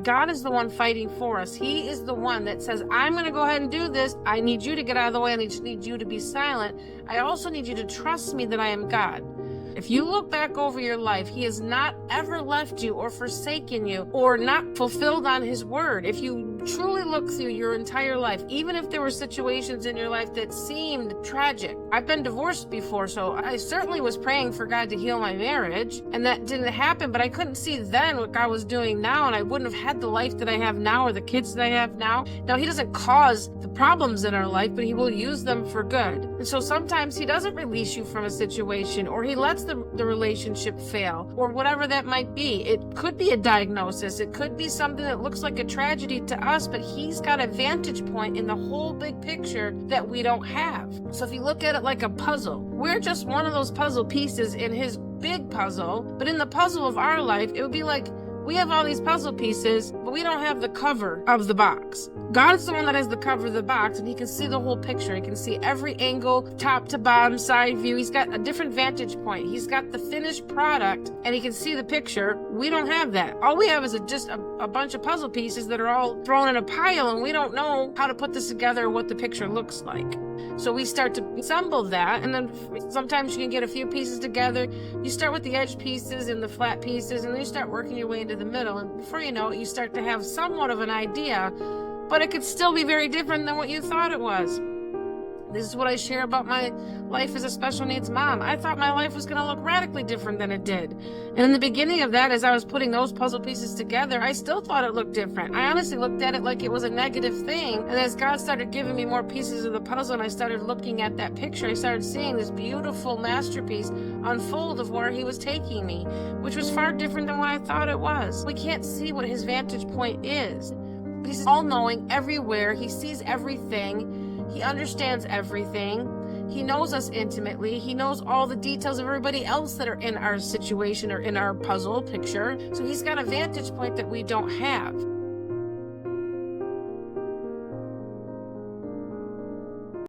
God is the one fighting for us. He is the one that says, I'm going to go ahead and do this. I need you to get out of the way. I need you to be silent. I also need you to trust me that I am God. If you look back over your life, he has not ever left you or forsaken you or not fulfilled on his word. If you truly look through your entire life, even if there were situations in your life that seemed tragic. I've been divorced before, so I certainly was praying for God to heal my marriage, and that didn't happen, but I couldn't see then what God was doing now, and I wouldn't have had the life that I have now or the kids that I have now. Now, he doesn't cause the problems in our life, but he will use them for good. And so sometimes he doesn't release you from a situation, or he lets the relationship fail, or whatever that might be. It could be a diagnosis. It could be something that looks like a tragedy to us, but he's got a vantage point in the whole big picture that we don't have. So if you look at it like a puzzle, we're just one of those puzzle pieces in his big puzzle, but in the puzzle of our life, it would be like we have all these puzzle pieces, but we don't have the cover of the box. God's the one that has the cover of the box, and he can see the whole picture. He can see every angle, top to bottom, side view. He's got a different vantage point. He's got the finished product, and he can see the picture. We don't have that. All we have is just a bunch of puzzle pieces that are all thrown in a pile, and we don't know how to put this together or what the picture looks like. So we start to assemble that, and then sometimes you can get a few pieces together. You start with the edge pieces and the flat pieces, and then you start working your way into the middle, and before you know it, you start to have somewhat of an idea, but it could still be very different than what you thought it was. This is what I share about my life as a special needs mom. I thought my life was going to look radically different than it did. And in the beginning of that, as I was putting those puzzle pieces together, I still thought it looked different. I honestly looked at it like it was a negative thing. And as God started giving me more pieces of the puzzle and I started looking at that picture, I started seeing this beautiful masterpiece unfold of where he was taking me, which was far different than what I thought it was. We can't see what his vantage point is. But he's all-knowing everywhere. He sees everything. He understands everything. He knows us intimately. He knows all the details of everybody else that are in our situation or in our puzzle picture. So he's got a vantage point that we don't have.